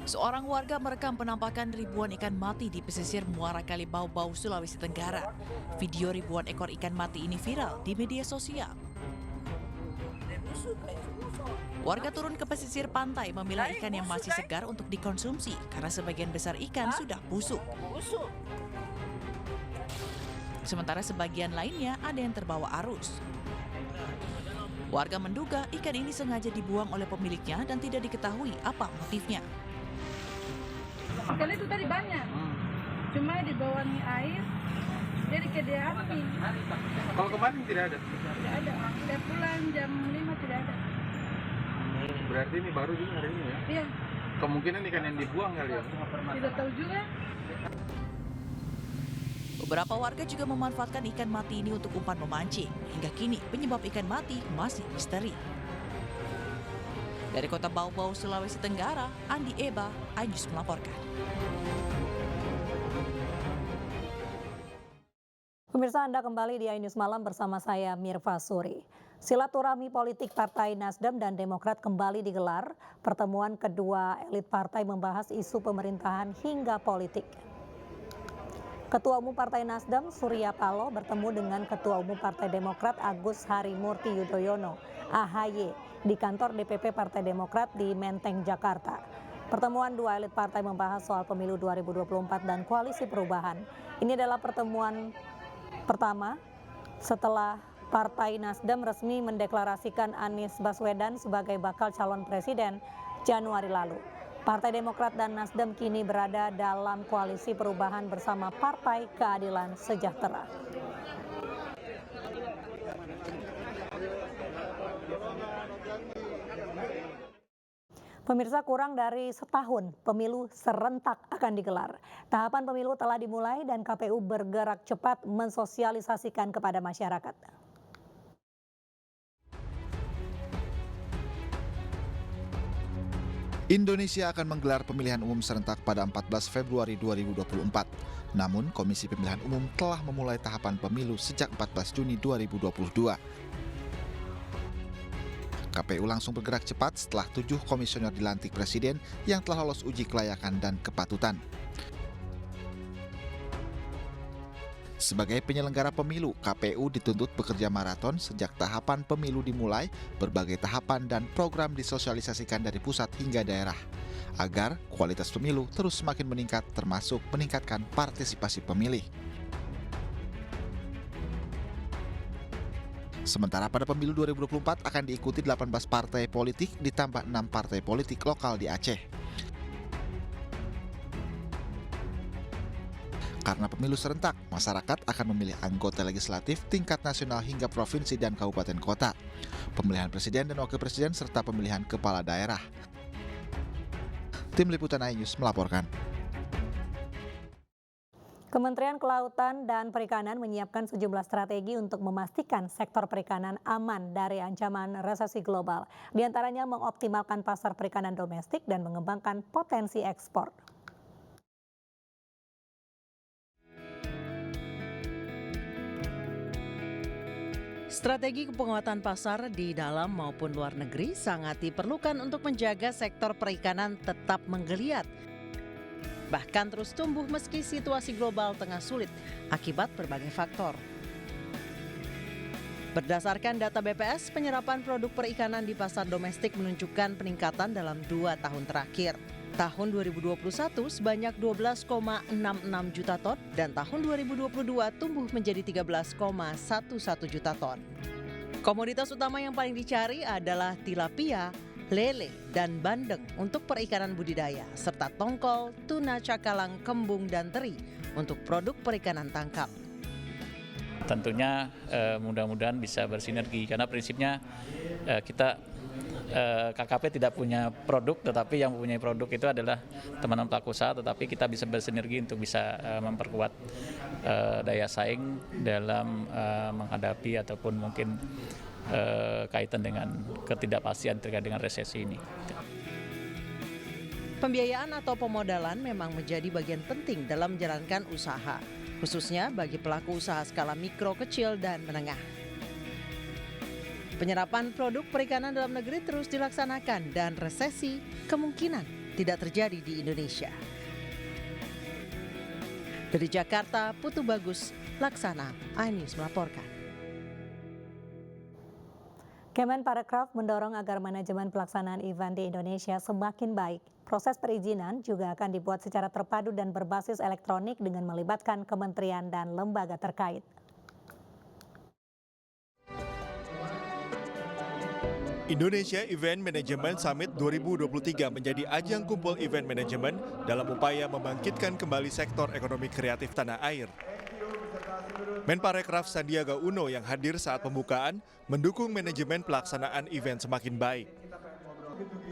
Seorang warga merekam penampakan ribuan ikan mati di pesisir Muara Kali Baubau, Sulawesi Tenggara. Video ribuan ekor ikan mati ini viral di media sosial. Warga turun ke pesisir pantai memilah ikan yang masih segar untuk dikonsumsi karena sebagian besar ikan sudah busuk. Sementara sebagian lainnya ada yang terbawa arus. Warga menduga ikan ini sengaja dibuang oleh pemiliknya dan tidak diketahui apa motifnya. Ikan itu tadi banyak, cuma dibawahi air, jadi dia api. Kalau kemarin tidak ada? Tidak ada, saya pulang jam 5 tidak ada. Berarti ini baru juga hari ini ya? Iya. Kemungkinan ikan yang dibuang kali ya? Tidak tahu juga. Beberapa warga juga memanfaatkan ikan mati ini untuk umpan memancing. Hingga kini penyebab ikan mati masih misteri. Dari kota Baubau, Sulawesi Tenggara, Andi Eba, iNews melaporkan. Pemirsa, Anda kembali di iNews Malam bersama saya Mirva Suri. Silaturahmi politik Partai Nasdem dan Demokrat kembali digelar. Pertemuan kedua elit partai membahas isu pemerintahan hingga politik. Ketua Umum Partai Nasdem Surya Paloh bertemu dengan Ketua Umum Partai Demokrat Agus Harimurti Yudhoyono (AHY) di kantor DPP Partai Demokrat di Menteng, Jakarta. Pertemuan dua elit partai membahas soal pemilu 2024 dan koalisi perubahan. Ini adalah pertemuan pertama setelah Partai Nasdem resmi mendeklarasikan Anies Baswedan sebagai bakal calon presiden Januari lalu. Partai Demokrat dan Nasdem kini berada dalam koalisi perubahan bersama Partai Keadilan Sejahtera. Pemirsa, kurang dari setahun pemilu serentak akan digelar. Tahapan pemilu telah dimulai dan KPU bergerak cepat mensosialisasikan kepada masyarakat. Indonesia akan menggelar pemilihan umum serentak pada 14 Februari 2024. Namun, Komisi Pemilihan Umum telah memulai tahapan pemilu sejak 14 Juni 2022. KPU langsung bergerak cepat setelah 7 komisioner dilantik Presiden yang telah lolos uji kelayakan dan kepatutan. Sebagai penyelenggara pemilu, KPU dituntut bekerja maraton sejak tahapan pemilu dimulai, berbagai tahapan dan program disosialisasikan dari pusat hingga daerah, agar kualitas pemilu terus semakin meningkat termasuk meningkatkan partisipasi pemilih. Sementara pada pemilu 2024 akan diikuti 18 partai politik ditambah 6 partai politik lokal di Aceh. Karena pemilu serentak, masyarakat akan memilih anggota legislatif tingkat nasional hingga provinsi dan kabupaten kota, pemilihan presiden dan wakil presiden serta pemilihan kepala daerah. Tim Liputan iNews melaporkan. Kementerian Kelautan dan Perikanan menyiapkan sejumlah strategi untuk memastikan sektor perikanan aman dari ancaman resesi global. Di antaranya mengoptimalkan pasar perikanan domestik dan mengembangkan potensi ekspor. Strategi penguatan pasar di dalam maupun luar negeri sangat diperlukan untuk menjaga sektor perikanan tetap menggeliat. Bahkan terus tumbuh meski situasi global tengah sulit akibat berbagai faktor. Berdasarkan data BPS, penyerapan produk perikanan di pasar domestik menunjukkan peningkatan dalam 2 tahun terakhir. Tahun 2021 sebanyak 12,66 juta ton dan tahun 2022 tumbuh menjadi 13,11 juta ton. Komoditas utama yang paling dicari adalah tilapia, lele, dan bandeng untuk perikanan budidaya, serta tongkol, tuna cakalang, kembung, dan teri untuk produk perikanan tangkap. Tentunya mudah-mudahan bisa bersinergi karena prinsipnya kita KKP tidak punya produk, tetapi yang mempunyai produk itu adalah teman-teman pelaku usaha, tetapi kita bisa bersinergi untuk bisa memperkuat daya saing dalam menghadapi ataupun mungkin kaitan dengan ketidakpastian terkait dengan resesi ini. Pembiayaan atau pemodalan memang menjadi bagian penting dalam menjalankan usaha, khususnya bagi pelaku usaha skala mikro, kecil, dan menengah. Penyerapan produk perikanan dalam negeri terus dilaksanakan dan resesi kemungkinan tidak terjadi di Indonesia. Dari Jakarta, Putu Bagus, Laksana, iNews melaporkan. Kemenparekraf mendorong agar manajemen pelaksanaan event di Indonesia semakin baik. Proses perizinan juga akan dibuat secara terpadu dan berbasis elektronik dengan melibatkan kementerian dan lembaga terkait. Indonesia Event Management Summit 2023 menjadi ajang kumpul event manajemen dalam upaya membangkitkan kembali sektor ekonomi kreatif tanah air. Menparekraf Sandiaga Uno yang hadir saat pembukaan mendukung manajemen pelaksanaan event semakin baik.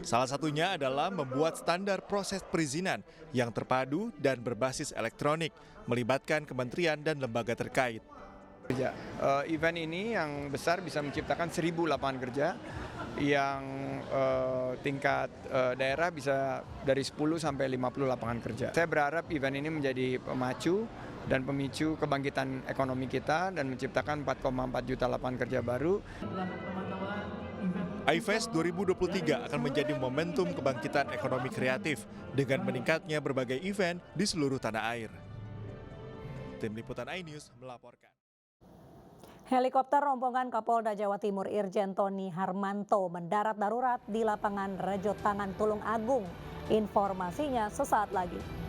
Salah satunya adalah membuat standar proses perizinan yang terpadu dan berbasis elektronik, melibatkan kementerian dan lembaga terkait. Event ini yang besar bisa menciptakan 1.000 lapangan kerja, yang tingkat daerah bisa dari 10 sampai 50 lapangan kerja. Saya berharap event ini menjadi pemacu dan pemicu kebangkitan ekonomi kita dan menciptakan 4,4 juta lapangan kerja baru. iFest 2023 akan menjadi momentum kebangkitan ekonomi kreatif dengan meningkatnya berbagai event di seluruh tanah air. Tim Liputan iNews melaporkan. Helikopter rombongan Kapolda Jawa Timur Irjen Tony Harmanto mendarat darurat di lapangan Rejo Tangan Tulung Agung. Informasinya sesaat lagi.